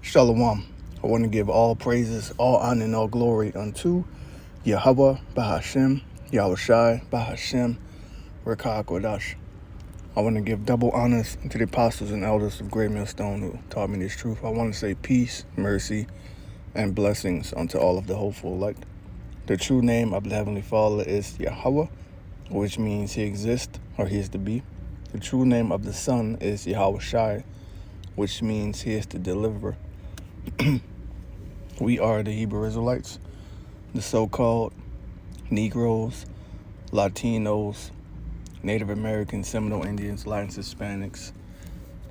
Shalom. I want to give all praises, all honor, and all glory unto Yahweh Bahashem, Yahushai Bahashem, Rekah Kodash. I want to give double honors to the apostles and elders of Great Millstone who taught me this truth. I want to say peace, mercy, and blessings unto all of the hopeful elect. The true name of the Heavenly Father is Yahweh, which means He exists or He is to be. The true name of the Son is Yahushai, which means He is the deliverer. We are the Hebrew Israelites, the so-called Negroes, Latinos, Native Americans, Seminole Indians, Latin Hispanics,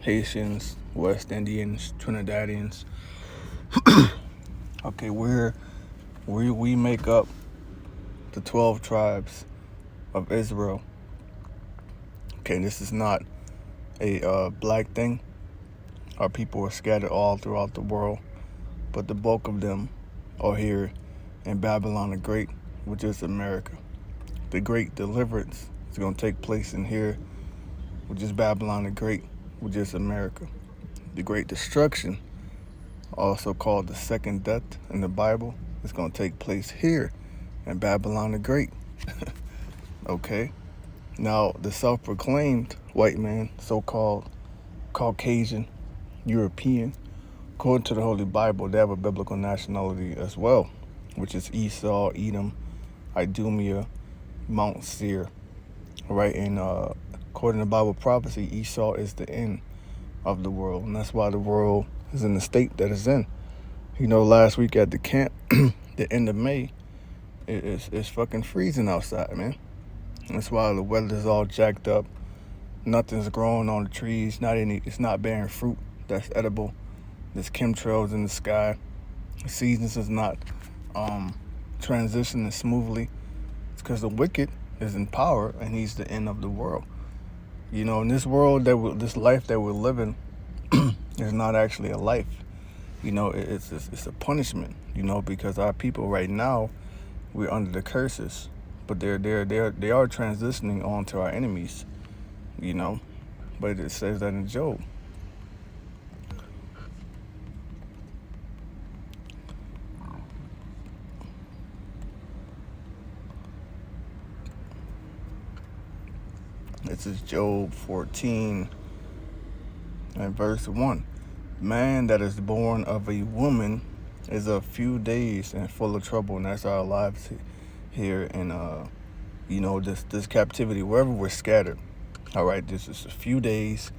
Haitians, West Indians, Trinidadians. Okay, we make up the 12 tribes of Israel. Okay, this is not a black thing. Our people are scattered all throughout the world, but the bulk of them are here in Babylon the Great, which is America. The great deliverance is going to take place in here, which is Babylon the Great, which is America. The great destruction, also called the second death in the Bible, is going to take place here in Babylon the Great. Okay? Now, the self-proclaimed white man, so-called Caucasian, European, according to the Holy Bible, they have a biblical nationality as well, which is Esau, Edom, Idumea, Mount Seir. Right? And according to Bible prophecy, Esau is the end of the world. And that's why the world is in the state that it's in. You know, last week at the camp, the end of May, it's fucking freezing outside, man. That's why the weather's all jacked up. Nothing's growing on the trees. It's not bearing fruit that's edible. There's chemtrails in the sky. The seasons is not transitioning smoothly. It's because the wicked is in power and he's the end of the world. You know, in this world, this life that we're living is not actually a life. You know, it's a punishment. You know, because our people right now, we're under the curses, but they are transitioning on to our enemies. You know, but it says that in Job. This is Job 14 and verse 1. Man that is born of a woman is a few days and full of trouble, and that's our lives here in you know, this captivity, wherever we're scattered. All right, this is a few days.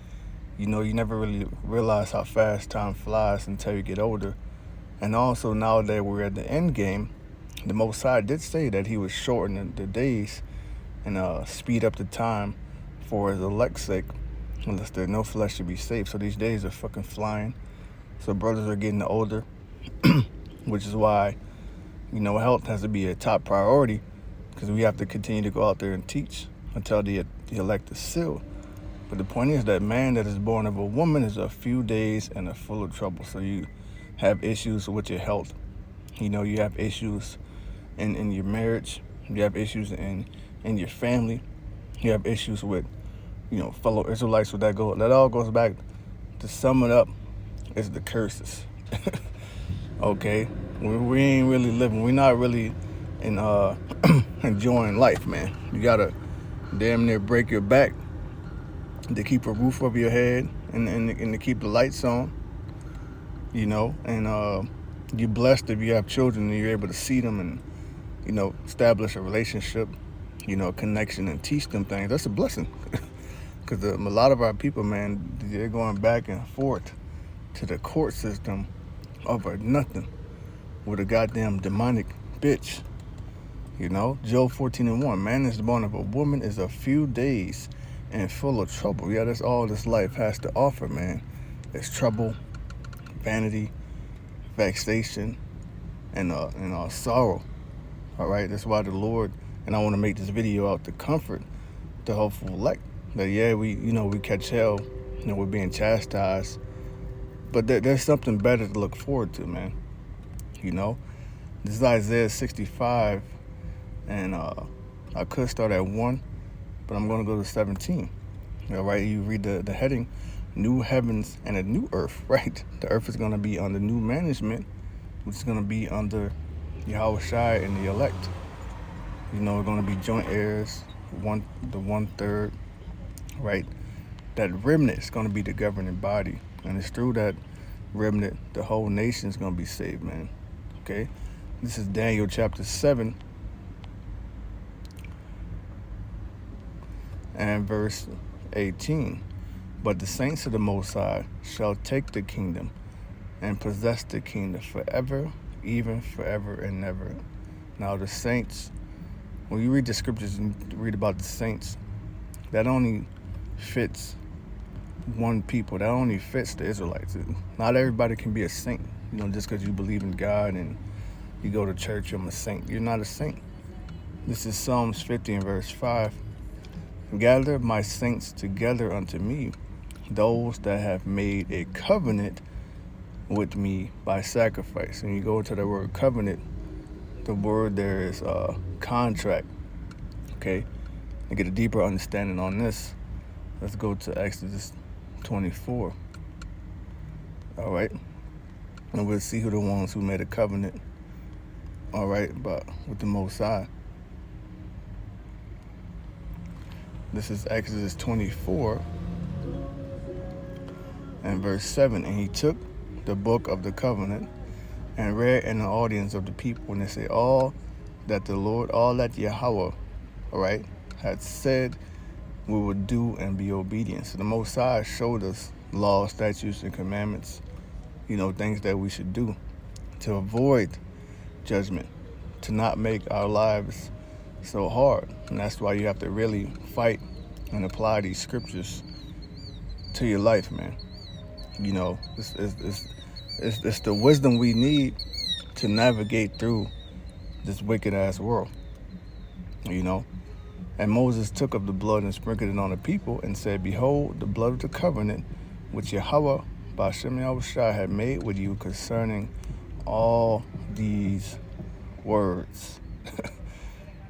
You know, you never really realize how fast time flies until you get older. And also, now that we're at the end game, the Most High did say that He would shorten the days and speed up the time for His elect's sake, unless there no flesh should be saved. So these days are fucking flying. So brothers are getting older, which is why, you know, health has to be a top priority, because we have to continue to go out there and teach until the elect is sealed. But the point is that man that is born of a woman is a few days and are full of trouble. So you have issues with your health. You know, you have issues in your marriage. You have issues in your family. You have issues with, you know, fellow Israelites. With that all goes back, to sum it up, is the curses. Okay, we ain't really living. We're not really enjoying life, man. You gotta damn near break your back to keep a roof over your head and to keep the lights on. You know, and you're blessed if you have children and you're able to see them and, you know, establish a relationship, you know, a connection, and teach them things. That's a blessing. Because a lot of our people, man, they're going back and forth to the court system over nothing with a goddamn demonic bitch. You know, Job 14 and 1. Man is born of a woman is a few days and full of trouble. Yeah, that's all this life has to offer, man. It's trouble, vanity, vexation, and sorrow. All right, that's why the Lord, and I want to make this video out to comfort the hopeful elect, that yeah, we catch hell, you know, we're being chastised, but there's something better to look forward to, man. You know, this is Isaiah 65, and I could start at 1, but I'm going to go to 17. All right, you read the heading. new heavens and a new earth, right? The earth is going to be under new management, which is going to be under Yahweh Shai and the elect. We're going to be joint heirs, the 1/3, right? That remnant is going to be the governing body. And it's through that remnant, the whole nation is going to be saved, man. Okay? This is Daniel chapter 7 and verse 18. But the saints of the Most High shall take the kingdom and possess the kingdom forever, even forever and ever. Now the saints, when you read the scriptures and read about the saints, that only fits one people. That only fits the Israelites. Not everybody can be a saint. Just because you believe in God and you go to church, I'm a saint. You're not a saint. This is Psalms 50 and verse 5. Gather my saints together unto me, those that have made a covenant with me by sacrifice. And you go to the word covenant, the word there is contract. Okay? To get a deeper understanding on this, let's go to Exodus 24. All right? And we'll see who the ones who made a covenant, all right, but with the Most High. This is Exodus 24 and verse 7. And he took the book of the covenant and read in the audience of the people, and they say, all that Yahweh, all right, had said we would do and be obedient. So the Most High showed us laws, statutes, and commandments, things that we should do to avoid judgment, to not make our lives so hard. And that's why you have to really fight and apply these scriptures to your life, man. It's the wisdom we need to navigate through this wicked ass world. And Moses took of the blood and sprinkled it on the people and said, behold, the blood of the covenant which Yahweh Ba'Shem Yahweh Shai had made with you concerning all these words.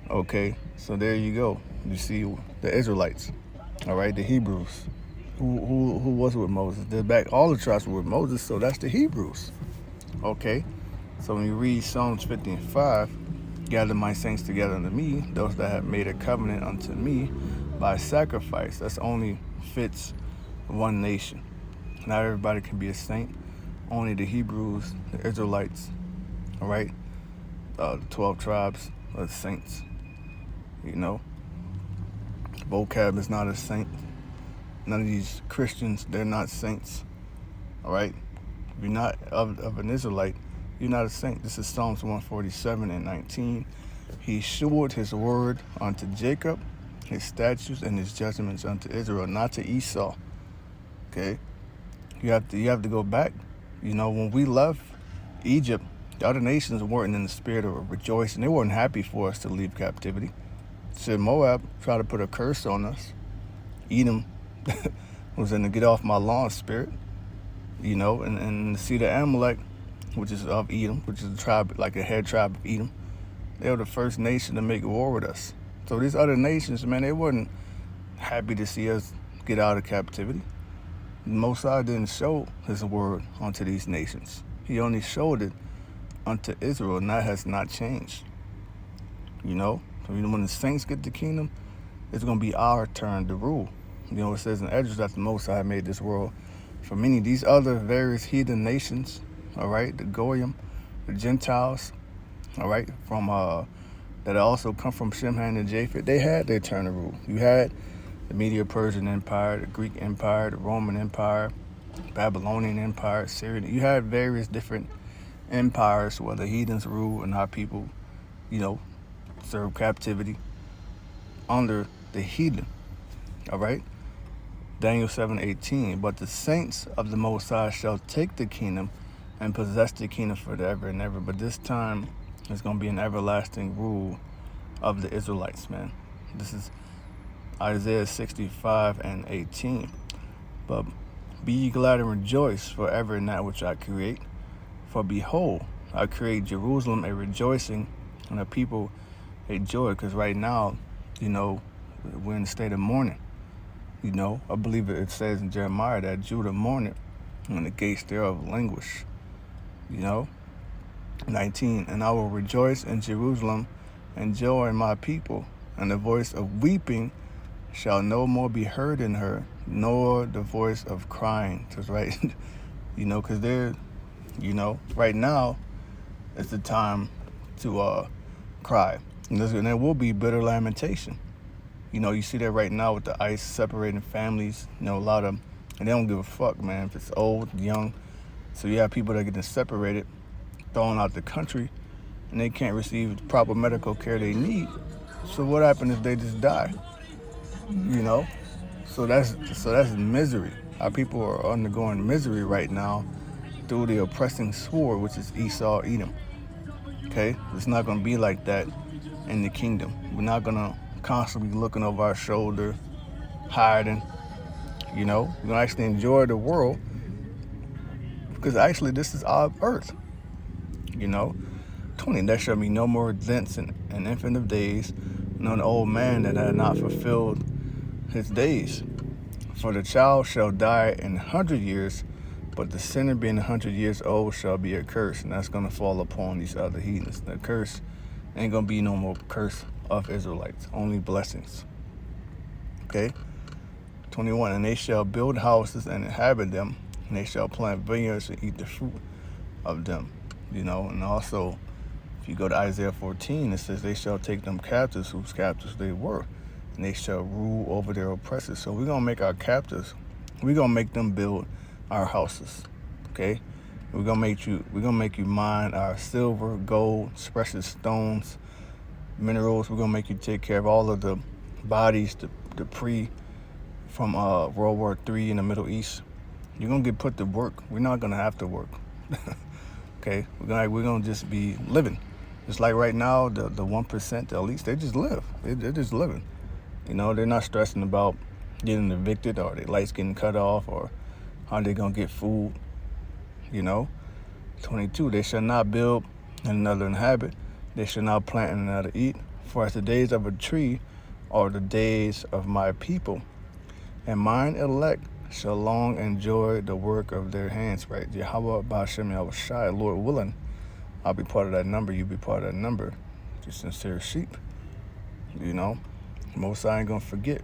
Okay, so there you go. You see the Israelites, all right, the Hebrews. Who was with Moses? All the tribes were with Moses, so that's the Hebrews. Okay, so when you read Psalms 50 and 5, gather my saints together unto me, those that have made a covenant unto me by sacrifice. That's only fits one nation. Not everybody can be a saint. Only the Hebrews, the Israelites, all right, the 12 tribes are the saints. Vocab is not a saint. None of these Christians, they're not saints. All right? If you're not of an Israelite, you're not a saint. This is Psalms 147 and 19. He showed his word unto Jacob, his statutes and his judgments unto Israel, not to Esau. Okay? You have to go back. When we left Egypt, the other nations weren't in the spirit of rejoicing. They weren't happy for us to leave captivity. So Moab tried to put a curse on us. Edom was in the get off my lawn spirit, and see the Amalek, which is of Edom, which is a tribe, like a head tribe of Edom. They were the first nation to make war with us. So these other nations, man, they weren't happy to see us get out of captivity. Mosiah didn't show his word unto these nations. He only showed it unto Israel, and that has not changed. When the saints get the kingdom, it's going to be our turn to rule. It says in Esdras that the Most High made this world for many. These other various heathen nations, all right, the Goyim, the Gentiles, all right, from that also come from Shem, Ham, and Japheth, they had their turn to rule. You had the Medo-Persian Empire, the Greek Empire, the Roman Empire, Babylonian Empire, Syrian. You had various different empires where the heathens rule and our people, serve captivity under the heathen, all right? Daniel 7:18, but the saints of the Most High shall take the kingdom and possess the kingdom forever and ever. But this time, it's going to be an everlasting rule of the Israelites, man. This is Isaiah 65 and 18. But be ye glad and rejoice forever in that which I create. For behold, I create Jerusalem a rejoicing and a people a joy. Because right now, we're in a state of mourning. I believe it says in Jeremiah that Judah mourned and the gates thereof languish. 19, and I will rejoice in Jerusalem and joy in my people, and the voice of weeping shall no more be heard in her, nor the voice of crying. Just right, because right now it's the time to cry. And there will be bitter lamentation. You see that right now with the ICE separating families. A lot of, and they don't give a fuck, man, if it's old, young. So you have people that are getting separated, thrown out the country, and they can't receive the proper medical care they need. So what happens if they just die? So that's misery. Our people are undergoing misery right now through the oppressing sword, which is Esau, Edom. Okay, it's not going to be like that in the kingdom. We're not going to constantly looking over our shoulder, hiding. We're going to actually enjoy the world, because actually this is our earth. 20, there shall be no more thence an infant of days, nor an old man that had not fulfilled his days. For the child shall die in 100 years, but the sinner being 100 years old shall be accursed, and that's going to fall upon these other heathens. The curse ain't going to be no more curse of Israelites, only blessings. Okay? 21, and they shall build houses and inhabit them, and they shall plant vineyards and eat the fruit of them. And also, if you go to Isaiah 14, it says they shall take them captives whose captives they were, and they shall rule over their oppressors. So we're going to make our captives, we're going to make them build our houses. Okay? We're going to make you mine our silver, gold, precious stones, minerals. We're going to make you take care of all of the bodies, the pre from World War III in the Middle East. You're going to get put to work. We're not going to have to work. Okay? We're gonna just be living. Just like right now, the 1%, the elites, they just live. They're just living. They're not stressing about getting evicted or their lights getting cut off or how they're gonna get food. 22, they shall not build and another inhabit. They shall not plant and another eat. For as the days of a tree are the days of my people, and mine elect shall long enjoy the work of their hands, right? Yahweh Ba'ashem Yahushai, Lord willing, I'll be part of that number, you be part of that number. Just sincere sheep. Most I ain't gonna forget.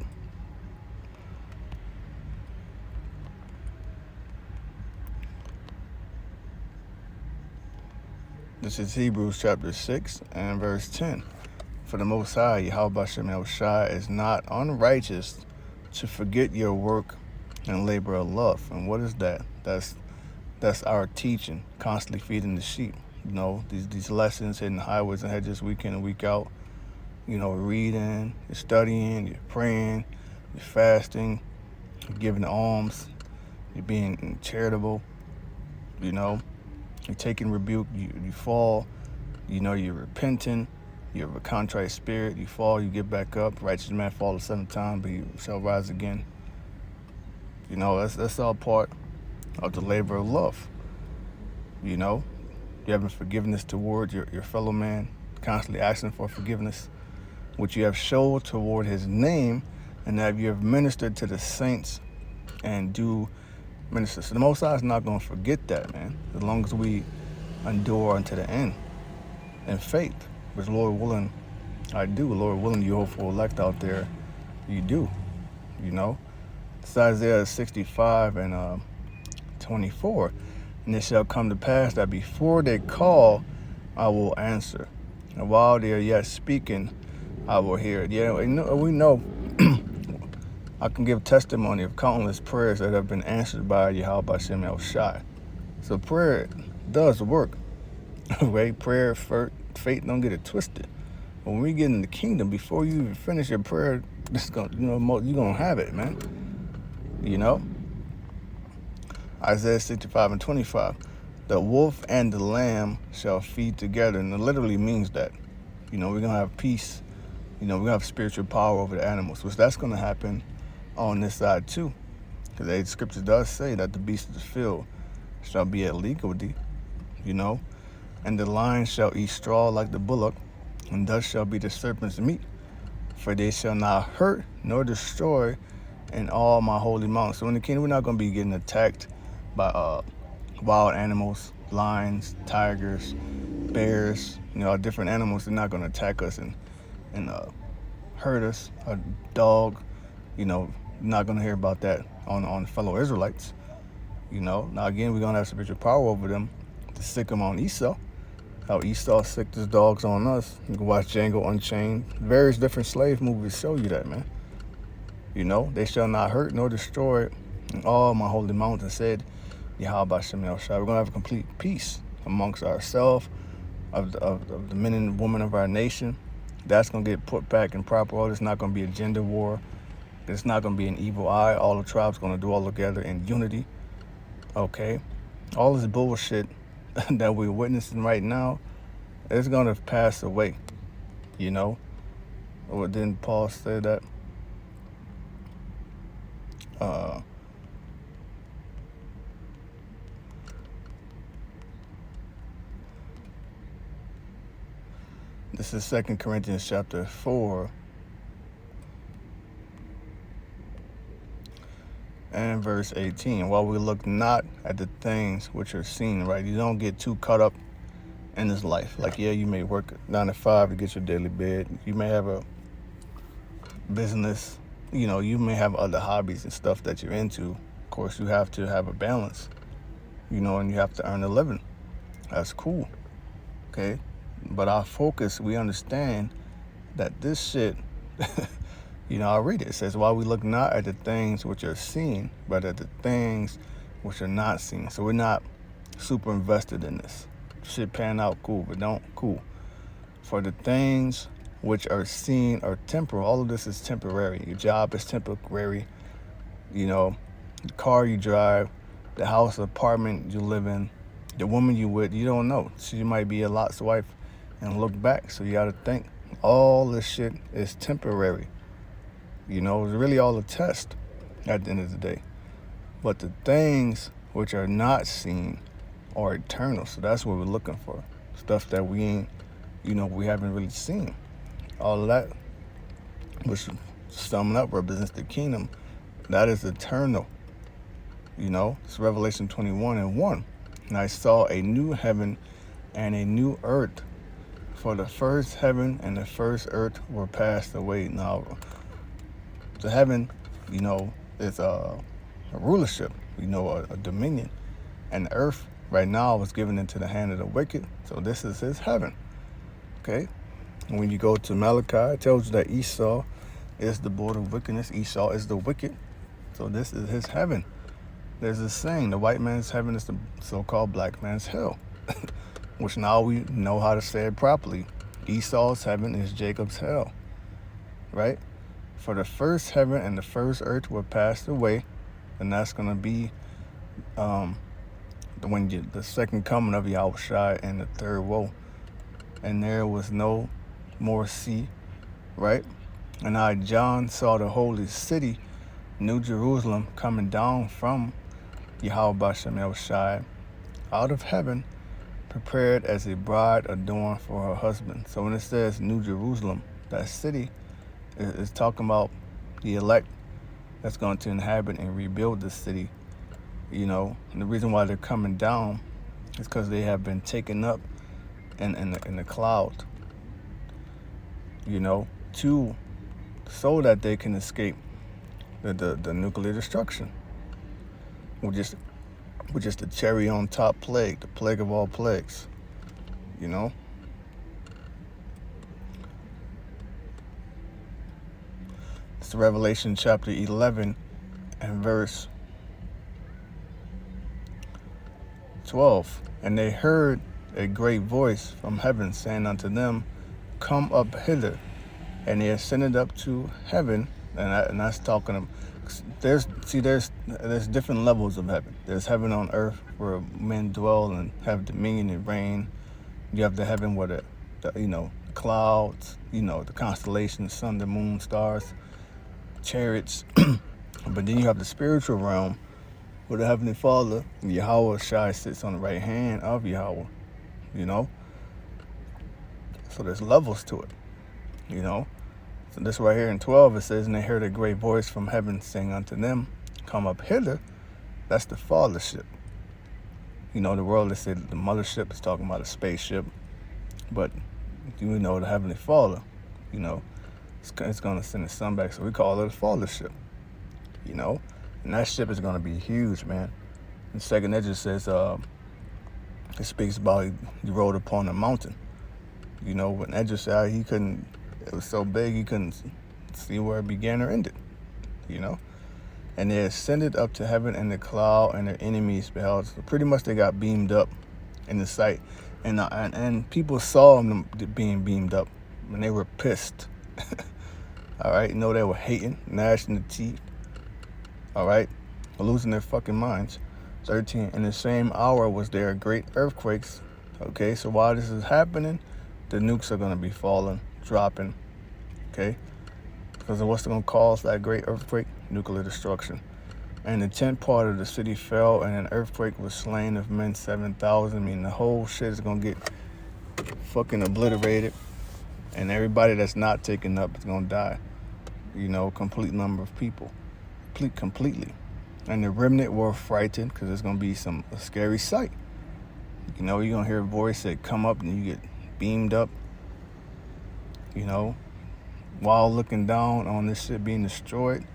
This is Hebrews chapter 6 and verse 10. For the Most High, Yahweh Ba'ashem Yahushai, is not unrighteous to forget your work and labor of love. And what is that? That's our teaching, constantly feeding the sheep. These lessons, hitting the highways and hedges week in and week out. Reading, you're studying, you're praying, you're fasting, you're giving alms, you're being charitable. You're taking rebuke, you fall, you're repenting, you have a contrite spirit, you fall, you get back up. Righteous man fall 7 times, but he shall rise again. That's all part of the labor of love. You having forgiveness toward your fellow man, constantly asking for forgiveness, which you have showed toward his name, and that you have ministered to the saints and do minister. So the Most High is not going to forget that, man, as long as we endure unto the end in faith, which Lord willing, I do. Lord willing, you hopeful elect out there, you do. It's Isaiah 65 and 24. And it shall come to pass that before they call, I will answer. And while they are yet speaking, I will hear it. Yeah, we know I can give testimony of countless prayers that have been answered by Yahweh Ba'ashem Yahushai. So prayer does work. Right? Prayer, faith, don't get it twisted. But when we get in the kingdom, before you even finish your prayer, you're gonna have it, man. Isaiah 65 and 25. The wolf and the lamb shall feed together. And it literally means that, we're going to have peace. We're going to have spiritual power over the animals, which that's going to happen on this side too. Because the scripture does say that the beasts of the field shall be at legality, and the lion shall eat straw like the bullock, and thus shall be the serpent's meat. For they shall not hurt nor destroy in all my holy mountains. So in the kingdom, we're not going to be getting attacked by wild animals, lions, tigers, bears, different animals. They're not going to attack us and hurt us. A dog, not going to hear about that on fellow Israelites. Now again, we're going to have spiritual power over them to sick them on Esau. How Esau sicked his dogs on us. You can watch Django Unchained. Various different slave movies show you that, man. They shall not hurt nor destroy all my holy mountains, said Yahweh Shem El Shai. We're going to have a complete peace amongst ourselves, of the men and women of our nation. That's going to get put back in proper order. It's not going to be a gender war. It's not going to be an evil eye. All the tribes going to do all together in unity. Okay? All this bullshit that we're witnessing right now, it's going to pass away. Or didn't Paul say that? This is 2 Corinthians chapter 4 and verse 18. While we look not at the things which are seen, right? You don't get too caught up in this life. Like, yeah, you may work 9 to 5 to get your daily bread. You may have a business. You may have other hobbies and stuff that you're into. Of course, you have to have a balance, and you have to earn a living. That's cool. Okay? But our focus, we understand that this shit, I'll read it. It says, while we look not at the things which are seen, but at the things which are not seen. So we're not super invested in this. Shit pan out, cool, but don't, cool. For the things which are seen are temporal. All of this is temporary. Your job is temporary. The car you drive, the house, apartment you live in, the woman you with, you don't know. She might be a Lot's wife and look back. So you got to think all this shit is temporary. It's really all a test at the end of the day. But the things which are not seen are eternal. So that's what we're looking for. Stuff that we ain't, we haven't really seen. All of that, which summing up represents the kingdom, that is eternal. It's Revelation 21:1. And I saw a new heaven and a new earth, for the first heaven and the first earth were passed away. Now, the heaven, is a rulership, a dominion. And the earth right now was given into the hand of the wicked. So this is his heaven. Okay? And when you go to Malachi, it tells you that Esau is the board of wickedness. Esau is the wicked. So this is his heaven. There's this saying, the white man's heaven is the so-called black man's hell. Which now we know how to say it properly. Esau's heaven is Jacob's hell. Right? For the first heaven and the first earth were passed away. And that's going to be the second coming of Yahweh Shai and the third woe. And there was no more sea, right? And I, John, saw the holy city, New Jerusalem, coming down from Yahweh Shem El Shai, out of heaven, prepared as a bride adorned for her husband. So when it says New Jerusalem, that city is talking about the elect that's going to inhabit and rebuild the city. And the reason why they're coming down is because they have been taken up in the cloud, so that they can escape the nuclear destruction, which is the cherry on top plague, the plague of all plagues, It's Revelation chapter 11 and verse 12. And they heard a great voice from heaven saying unto them, come up hither. And they ascended up to heaven, and that's talking of, there's different levels of heaven. There's heaven on earth where men dwell and have dominion and reign. You have the heaven where the clouds, the constellations, sun, the moon, stars, chariots. But then you have the spiritual realm where the Heavenly Father, Yahweh Shai, sits on the right hand of Yahweh. So there's levels to it, So this right here in 12, it says, and they heard a great voice from heaven saying unto them, come up hither. That's the fathership. You know, the world, they say the mothership is talking about a spaceship, but you know the Heavenly Father, you know, it's going to send his son back, so we call it a fathership, you know, and that ship is going to be huge, man. And second, it just says, it speaks about he rode upon a mountain, you know, when Edge said it was so big he couldn't see where it began or ended, you know. And they ascended up to heaven in the cloud, and their enemies beheld. So pretty much they got beamed up in the sight. And people saw them being beamed up, and they were pissed. All right? You know, they were hating, gnashing the teeth. All right? Losing their fucking minds. 13, in the same hour was there great earthquakes. Okay? So while this is happening, the nukes are going to be falling, dropping. Okay? Because of what's going to cause that great earthquake? Nuclear destruction. And the 10th part of the city fell, and an earthquake was slain of men 7,000. I mean, the whole shit is going to get fucking obliterated. And everybody that's not taken up is going to die. You know, complete number of people. Completely. And the remnant were frightened because it's going to be a scary sight. You know, you're going to hear a voice say, come up, and you get beamed up. You know, while looking down on this shit being destroyed,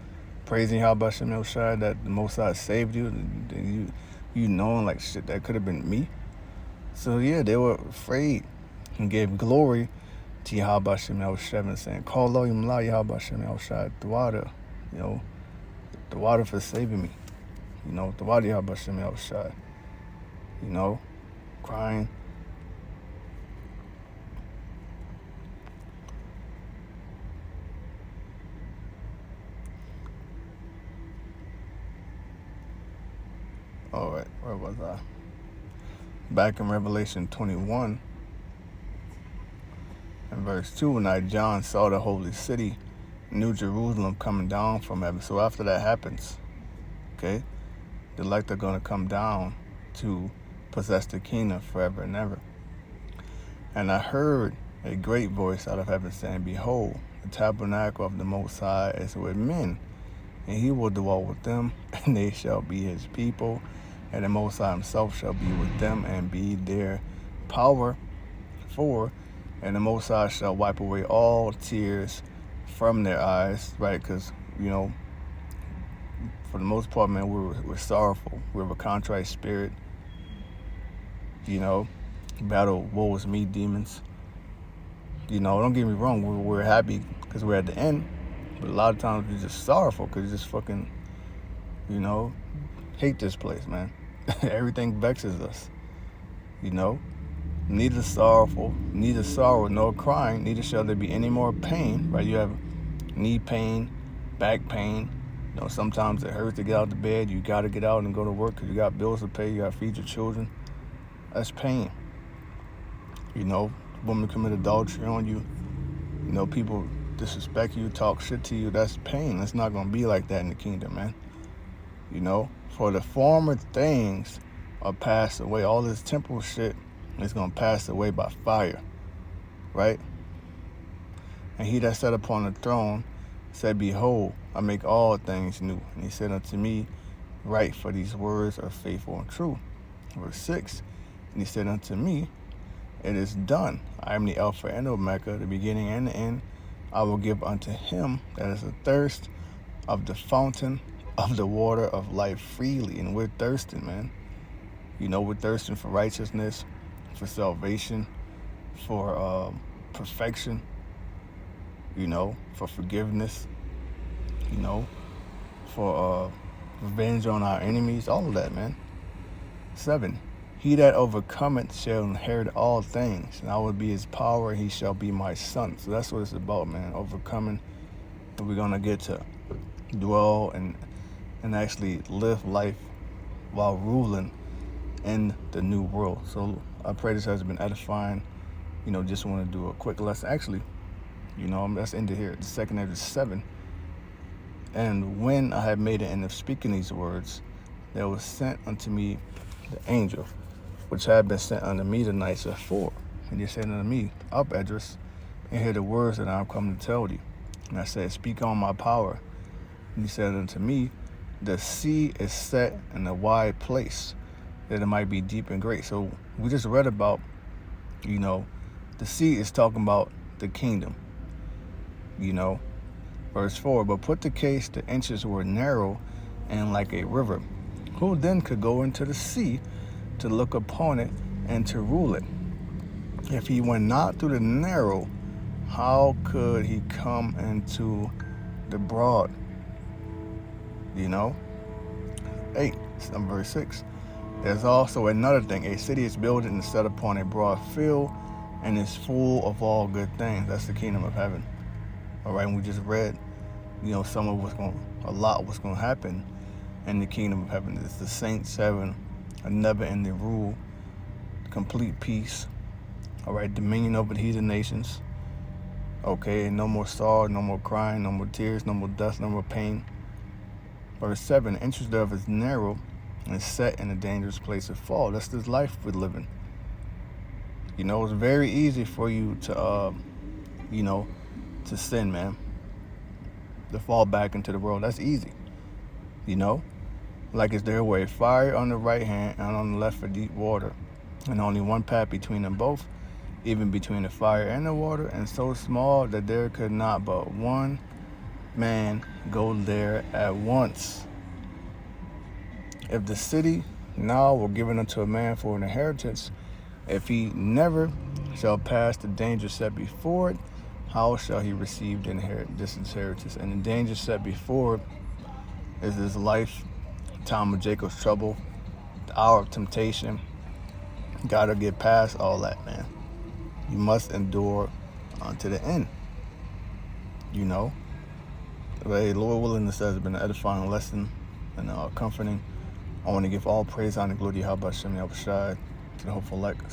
praising Yahweh Shem El Shai that the Most High saved you, and you knowing like shit that could have been me. So yeah, they were afraid and gave glory to Yahweh Shem El Shai and saying, call lo yimla Yahweh Shem El Shai, the water, you know, the water for saving me, you know, the water Yahweh Shem El Shai, you know, crying. All right, where was I? Back in Revelation 21, in verse 2, and I, John, saw the holy city, New Jerusalem, coming down from heaven. So after that happens, okay, the elect are going to come down to possess the kingdom forever and ever. And I heard a great voice out of heaven saying, behold, the tabernacle of the Most High is with men, and he will dwell with them, and they shall be his people, and the Most High himself shall be with them and be their power. And the Most High shall wipe away all tears from their eyes, right? Because, you know, for the most part, man, we're sorrowful. We have a contrite spirit. You know, battle woe is me demons. You know, don't get me wrong, we're happy because we're at the end. But a lot of times we're just sorrowful because you just fucking, you know, hate this place, man. Everything vexes us, you know. Neither sorrow nor crying, neither shall there be any more pain, right? You have knee pain, back pain. You know, sometimes it hurts to get out of bed. You got to get out and go to work because you got bills to pay. You got to feed your children. That's pain. You know, women commit adultery on you. You know, people disrespect you, talk shit to you. That's pain. It's not going to be like that in the kingdom, man. You know, for the former things are passed away. All this temporal shit is going to pass away by fire, right? And he that sat upon the throne said, behold, I make all things new. And he said unto me, write, for these words are faithful and true. Verse 6, and he said unto me, it is done. I am the Alpha and Omega, the beginning and the end. I will give unto him that is athirst of the fountain of the water of life freely. And we're thirsting, man. You know, we're thirsting for righteousness, for salvation, for perfection, you know, for forgiveness, you know, for revenge on our enemies, all of that, man. 7, he that overcometh shall inherit all things, and I will be his power, and he shall be my son. So that's what it's about, man, overcoming. And we're going to get to dwell and actually live life while ruling in the new world. So I pray this has been edifying. You know, just want to do a quick lesson. Actually, you know, let's end it here. The second Ezra 7. And when I had made an end of speaking these words, there was sent unto me the angel, which had been sent unto me the nights before. And he said unto me, up, Edris, and hear the words that I am come to tell thee. And I said, speak on my power. And he said unto me, the sea is set in a wide place, that it might be deep and great. So we just read about, the sea is talking about the kingdom. Verse 4, but put the case the inches were narrow and like a river. Who then could go into the sea to look upon it and to rule it? If he went not through the narrow, how could he come into the broad? 8, verse 6. There's also another thing. A city is built and set upon a broad field and is full of all good things. That's the kingdom of heaven. All right, and we just read, a lot what's going to happen in the kingdom of heaven. It's the saints having a never-ending rule, complete peace. All right, dominion over the heathen nations. Okay, no more sorrow, no more crying, no more tears, no more dust, no more pain. Verse 7, the entrance thereof is narrow and set in a dangerous place of fall. That's this life we're living. It's very easy for you to, to sin, man. To fall back into the world. That's easy. Like is there were a fire on the right hand and on the left for deep water, and only one path between them both, even between the fire and the water, and so small that there could not but one man go there at once. If the city now were given unto a man for an inheritance, if he never shall pass the danger set before it, how shall he receive this inheritance? And the danger set before it is this life, time of Jacob's trouble, the hour of temptation. Gotta get past all that, man. You must endure unto the end. But hey, Lord willing, this has been an edifying lesson and comforting. I want to give all praise, honor, and glory to Yahweh Shem Yahushai, to the hopeful elect.